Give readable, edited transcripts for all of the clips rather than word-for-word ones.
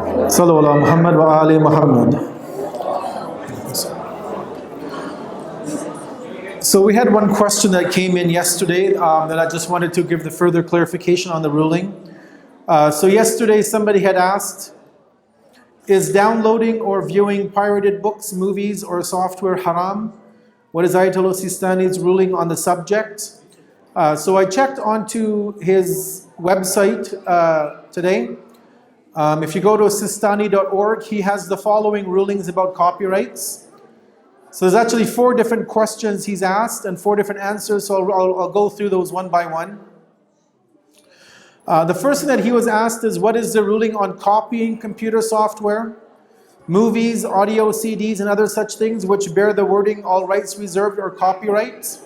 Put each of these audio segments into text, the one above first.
Sallu ala Muhammad wa ali Muhammad. So we had one question that came in yesterday that I just wanted to give the further clarification on the ruling. So yesterday somebody had asked, is downloading or viewing pirated books, movies, or software haram? What is Ayatollah Sistani's ruling on the subject? So I checked onto his website today. If you go to sistani.org, he has the following rulings about copyrights. So there's actually 4 different questions he's asked and 4 different answers, so I'll go through those one by one. The first thing that he was asked is, what is the ruling on copying computer software, movies, audio CDs, and other such things which bear the wording all rights reserved or copyrights?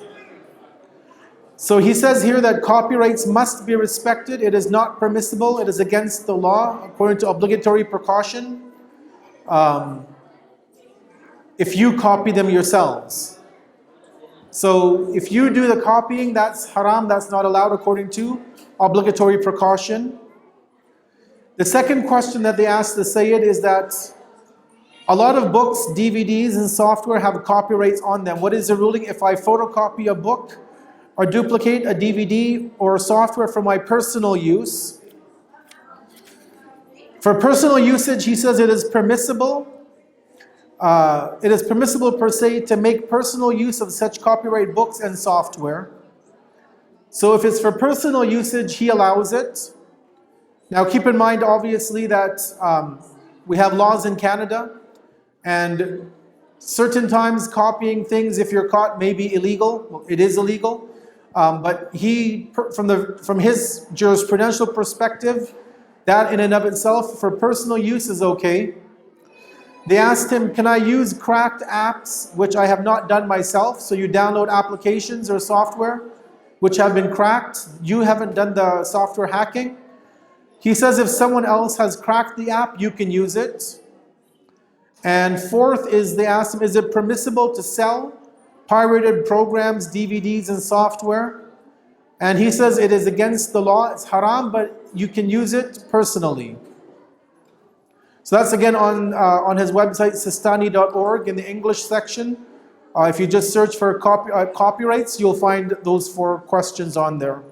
So he says here that copyrights must be respected. It is not permissible. It is against the law according to obligatory precaution. If you copy them yourselves. So if you do the copying, that's haram, that's not allowed according to obligatory precaution. The second question that they asked the Sayyid is that a lot of books, DVDs, and software have copyrights on them. What is the ruling if I photocopy a book or duplicate a DVD or software for my personal use? For personal usage, he says it is permissible. It is permissible per se to make personal use of such copyright books and software. So if it's for personal usage, he allows it. Now keep in mind obviously that we have laws in Canada, and certain times copying things, if you're caught, may be illegal. Well, it is illegal. But he, from his jurisprudential perspective, that in and of itself for personal use is okay. They asked him, can I use cracked apps which I have not done myself? So you download applications or software which have been cracked. You haven't done the software hacking. He says if someone else has cracked the app, you can use it. And fourth is, they asked him, is it permissible to sell pirated programs, DVDs, and software? And he says it is against the law, it's haram, but you can use it personally. So that's again on his website, sistani.org, in the English section. If you just search for copyrights, you'll find those 4 questions on there.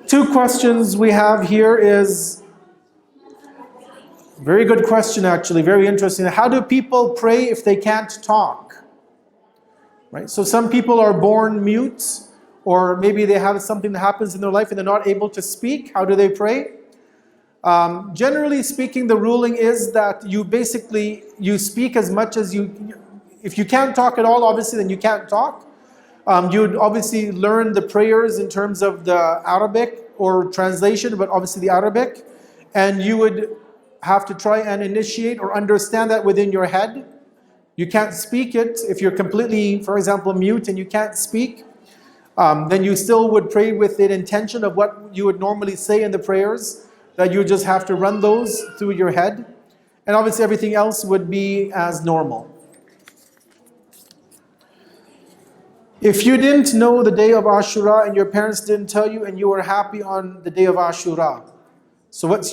2 questions we have here is, very good question actually, very interesting. How do people pray if they can't talk? Right? So some people are born mute, or maybe they have something that happens in their life and they're not able to speak. How do they pray? Generally speaking, the ruling is that you speak as much as you, if you can't talk at all, obviously, then you can't talk. You'd obviously learn the prayers in terms of the Arabic or translation, but obviously the Arabic, and you would have to try and initiate or understand that within your head. You can't speak it. If you're completely, for example, mute and you can't speak, then you still would pray with the intention of what you would normally say in the prayers, that you just have to run those through your head. And obviously everything else would be as normal. If you didn't know the day of Ashura and your parents didn't tell you and you were happy on the day of Ashura, so what's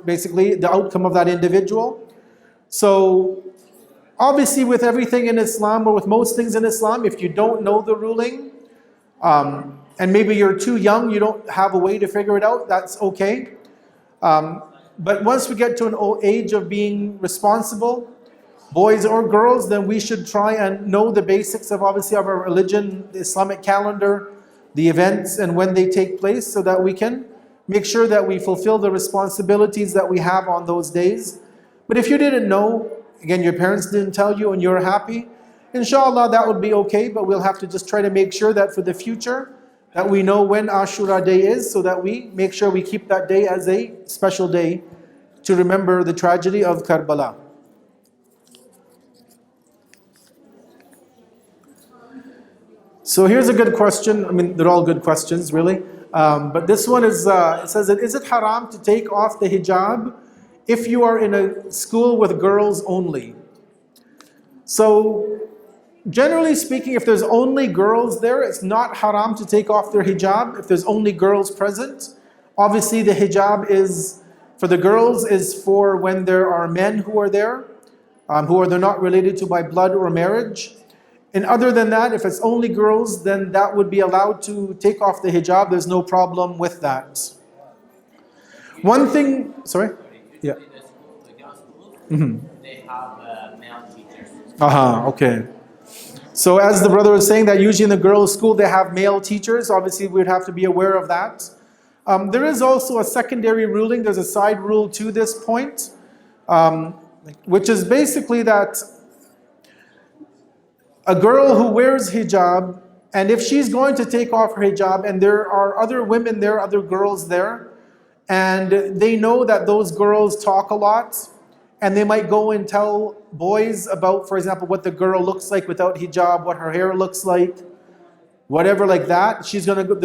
basically the outcome of that individual? So obviously with everything in Islam, or with most things in Islam, if you don't know the ruling, and maybe you're too young, you don't have a way to figure it out, that's okay. But once we get to an old age of being responsible, boys or girls, then we should try and know the basics of obviously of our religion, the Islamic calendar, the events and when they take place, so that we can make sure that we fulfill the responsibilities that we have on those days. But if you didn't know, again, your parents didn't tell you and you're happy, inshallah that would be okay, but we'll have to just try to make sure that for the future, that we know when Ashura day is, so that we make sure we keep that day as a special day to remember the tragedy of Karbala. So here's a good question. I mean, they're all good questions, really. But this one is, it says, is it haram to take off the hijab if you are in a school with girls only? So generally speaking, if there's only girls there, it's not haram to take off their hijab if there's only girls present. Obviously the hijab is For the girls is for when there are men who are there, they're not related to by blood or marriage. And other than that, if it's only girls, then that would be allowed to take off the hijab. There's no problem with that. One thing, sorry? Yeah. They have male teachers. Okay. So as the brother was saying, that usually in the girls' school they have male teachers. Obviously, we'd have to be aware of that. There is also a secondary ruling. There's a side rule to this point, which is basically that a girl who wears hijab, and if she's going to take off her hijab, and there are other women there, other girls there, and they know that those girls talk a lot, and they might go and tell boys about, for example, what the girl looks like without hijab, what her hair looks like, whatever like that.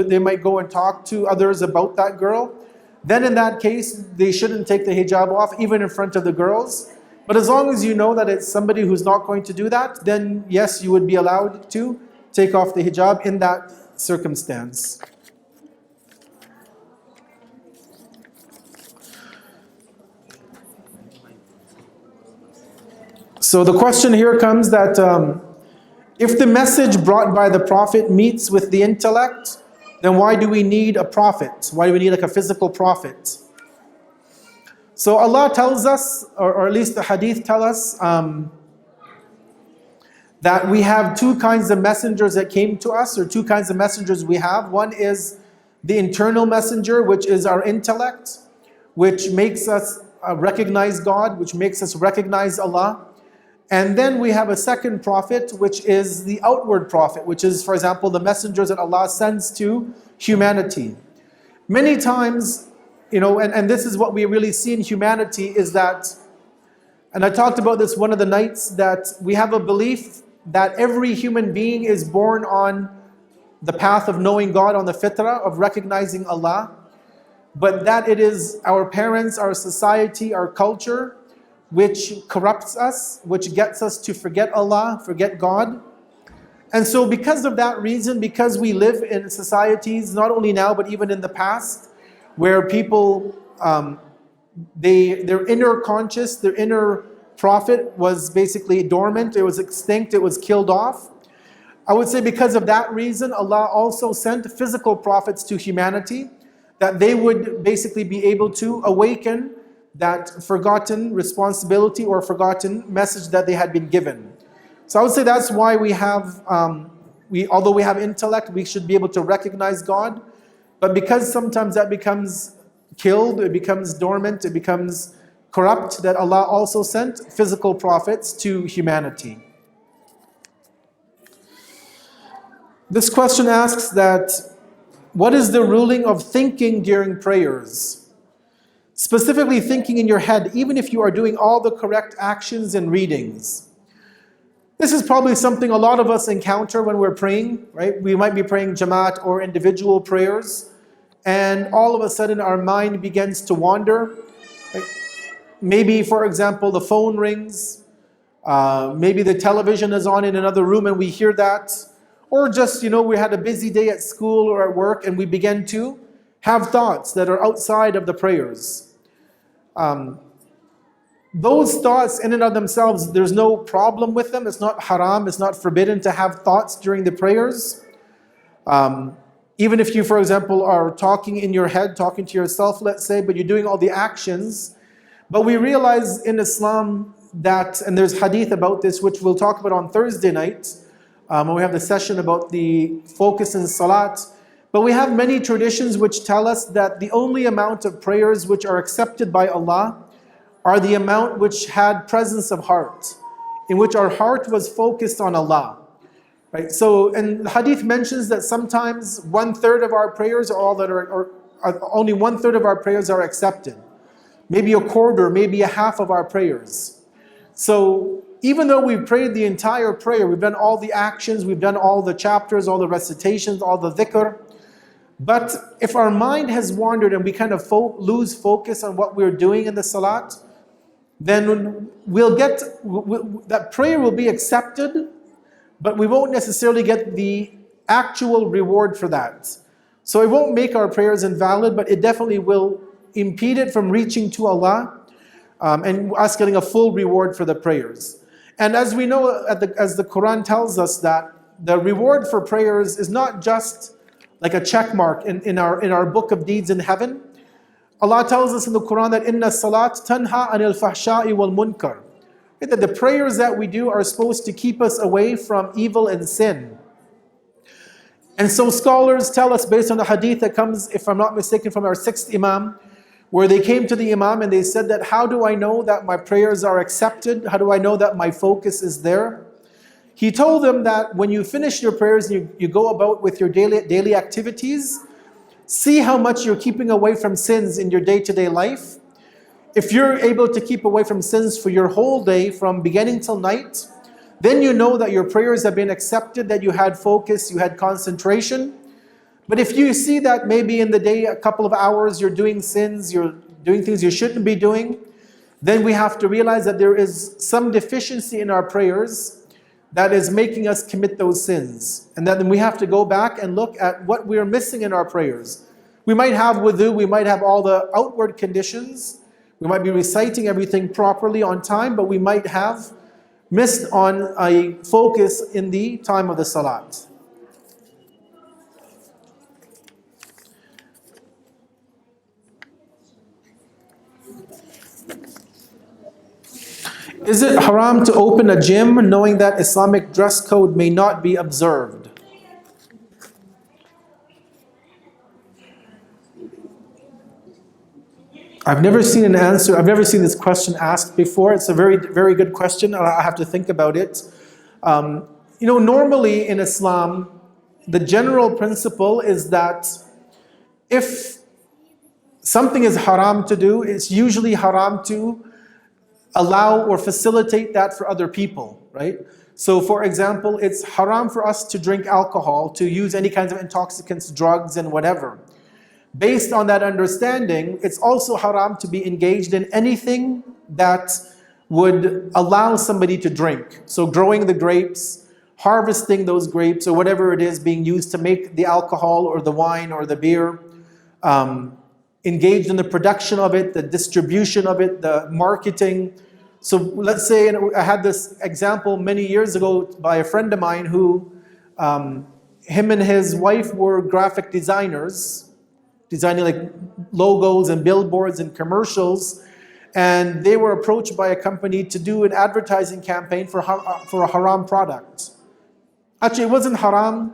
They might go and talk to others about that girl. Then in that case, they shouldn't take the hijab off, even in front of the girls. But as long as you know that it's somebody who's not going to do that, then yes, you would be allowed to take off the hijab in that circumstance. So the question here comes that if the message brought by the Prophet meets with the intellect, then why do we need a prophet? Why do we need like a physical prophet? So Allah tells us, or at least the hadith tell us, that we have two kinds of messengers that came to us, or two kinds of messengers we have. One is the internal messenger, which is our intellect, which makes us recognize God, which makes us recognize Allah. And then we have a second prophet, which is the outward prophet, which is, for example, the messengers that Allah sends to humanity. Many times, and this is what we really see in humanity, is that, and I talked about this one of the nights, that we have a belief that every human being is born on the path of knowing God, on the fitrah, of recognizing Allah, but that it is our parents, our society, our culture, which corrupts us, which gets us to forget Allah, forget God. And so because of that reason, because we live in societies, not only now, but even in the past, where people, their inner conscious, their inner prophet was basically dormant, it was extinct, it was killed off. I would say because of that reason, Allah also sent physical prophets to humanity, that they would basically be able to awaken that forgotten responsibility or forgotten message that they had been given. So I would say that's why we have, although we have intellect, we should be able to recognize God. But because sometimes that becomes killed, it becomes dormant, it becomes corrupt, that Allah also sent physical prophets to humanity. This question asks that, what is the ruling of thinking during prayers? Specifically thinking in your head, even if you are doing all the correct actions and readings. This is probably something a lot of us encounter when we're praying, right? We might be praying Jamaat or individual prayers, and all of a sudden our mind begins to wander. Right? Maybe, for example, the phone rings, maybe the television is on in another room and we hear that, or just, we had a busy day at school or at work and we begin to have thoughts that are outside of the prayers. Those thoughts in and of themselves, there's no problem with them. It's not haram, it's not forbidden to have thoughts during the prayers. Even if you, for example, are talking in your head, talking to yourself, let's say, but you're doing all the actions. But we realize in Islam that, and there's hadith about this, which we'll talk about on Thursday night, when we have the session about the focus in salat. But we have many traditions which tell us that the only amount of prayers which are accepted by Allah are the amount which had presence of heart, in which our heart was focused on Allah. Right? So, and the hadith mentions that sometimes 1/3 of our prayers are all that are only 1/3 of our prayers are accepted. Maybe a quarter, maybe a half of our prayers. So even though we've prayed the entire prayer, we've done all the actions, we've done all the chapters, all the recitations, all the dhikr, but if our mind has wandered and we kind of lose focus on what we're doing in the salat, then that prayer will be accepted, but we won't necessarily get the actual reward for that. So it won't make our prayers invalid, but it definitely will impede it from reaching to Allah, and us getting a full reward for the prayers. And as we know, as the Quran tells us, that the reward for prayers is not just like a check mark in our book of deeds in heaven. Allah tells us in the Quran that inna salat tanha anil fahsha'i wal munkar. That the prayers that we do are supposed to keep us away from evil and sin. And so scholars tell us, based on the hadith that comes, if I'm not mistaken, from our 6th Imam, where they came to the Imam and they said that, how do I know that my prayers are accepted? How do I know that my focus is there? He told them that when you finish your prayers, you go about with your daily activities, see how much you're keeping away from sins in your day-to-day life. If you're able to keep away from sins for your whole day, from beginning till night, then you know that your prayers have been accepted, that you had focus, you had concentration. But if you see that maybe in the day, a couple of hours, you're doing sins, you're doing things you shouldn't be doing, then we have to realize that there is some deficiency in our prayers that is making us commit those sins. And then we have to go back and look at what we are missing in our prayers. We might have wudu, we might have all the outward conditions, we might be reciting everything properly on time, but we might have missed on a focus in the time of the salat. Is it haram to open a gym knowing that Islamic dress code may not be observed? I've never seen an answer. I've never seen this question asked before. It's a very, very good question. I have to think about it. Normally in Islam, the general principle is that if something is haram to do, it's usually haram to allow or facilitate that for other people, right? So for example, it's haram for us to drink alcohol, to use any kinds of intoxicants, drugs and whatever. Based on that understanding, it's also haram to be engaged in anything that would allow somebody to drink. So growing the grapes, harvesting those grapes, or whatever it is being used to make the alcohol or the wine or the beer, engaged in the production of it, the distribution of it, the marketing. So let's say, I had this example many years ago by a friend of mine who, him and his wife were graphic designers, designing like logos and billboards and commercials, and they were approached by a company to do an advertising campaign for a haram product. Actually, it wasn't haram,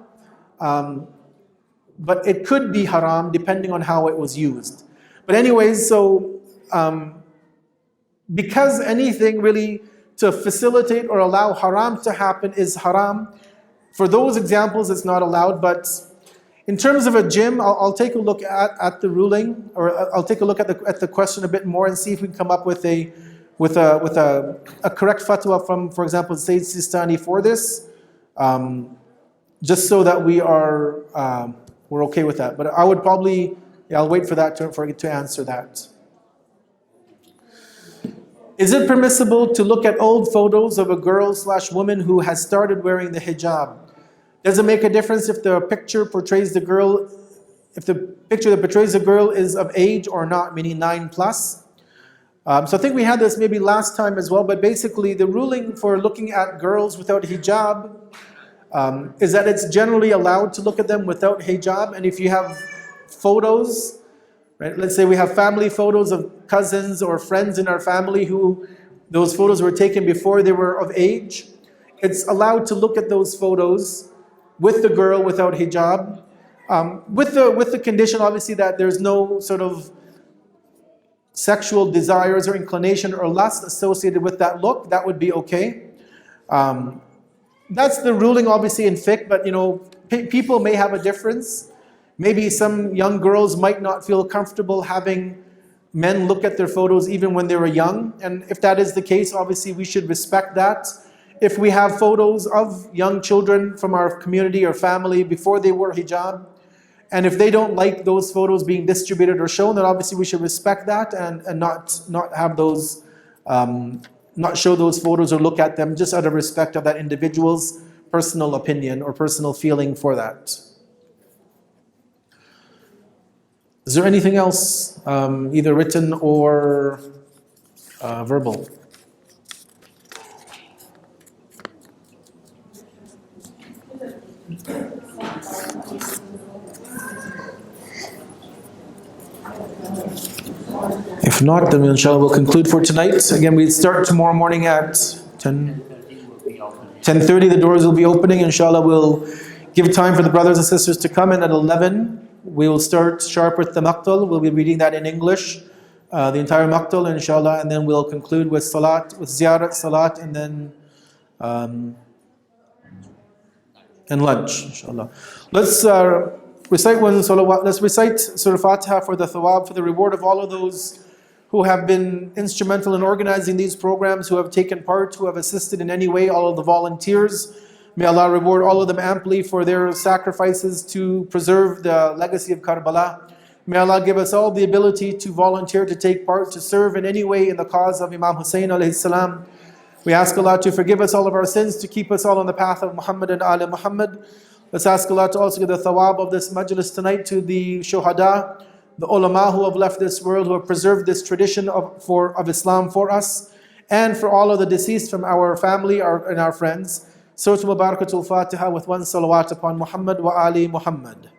but it could be haram depending on how it was used. But anyways, so because anything really to facilitate or allow haram to happen is haram, for those examples it's not allowed. But in terms of a gym, I'll take a look at the ruling, or I'll take a look at the question a bit more and see if we can come up with a correct fatwa from, for example, Sayyid Sistani for this, just so that we're okay with that. But I would probably, I'll wait for that to answer that. Is it permissible to look at old photos of a girl/woman who has started wearing the hijab? Does it make a difference if the picture portrays the girl, if the picture that portrays the girl is of age or not, meaning 9+? So I think we had this maybe last time as well, but basically the ruling for looking at girls without hijab is that it's generally allowed to look at them without hijab. And if you have photos, right, let's say we have family photos of cousins or friends in our family who those photos were taken before they were of age, it's allowed to look at those photos with the girl without hijab, with the condition obviously that there's no sort of sexual desires or inclination or lust associated with that look. That would be okay. That's the ruling obviously in fiqh, but people may have a difference. Maybe some young girls might not feel comfortable having men look at their photos even when they were young. And if that is the case, obviously we should respect that. If we have photos of young children from our community or family before they wore hijab, and if they don't like those photos being distributed or shown, then obviously we should respect that and not have those, not show those photos or look at them just out of respect of that individual's personal opinion or personal feeling for that. Is there anything else, either written or verbal? If not, then inshallah we'll conclude for tonight. Again, we start tomorrow morning at 10:30. The doors will be opening. Inshallah, we'll give time for the brothers and sisters to come in at 11. We will start sharp with the maqtal. We'll be reading that in English, the entire maqtal, inshallah, and then we'll conclude with salat, with ziyarat, salat, and then and lunch, inshallah. Let's recite one salawat. Let's recite Surah Fatiha for the thawab, for the reward of all of those who have been instrumental in organizing these programs, who have taken part, who have assisted in any way, all of the volunteers. May Allah reward all of them amply for their sacrifices to preserve the legacy of Karbala. May Allah give us all the ability to volunteer, to take part, to serve in any way in the cause of Imam Hussein alayhi salam. We ask Allah to forgive us all of our sins, to keep us all on the path of Muhammad and Ali Muhammad. Let's ask Allah to also give the thawab of this majlis tonight to the shuhada, the ulama who have left this world, who have preserved this tradition of Islam for us, and for all of the deceased from our family and our friends. Surah Mubarakatul Fatiha with one salawat upon Muhammad wa Ali Muhammad.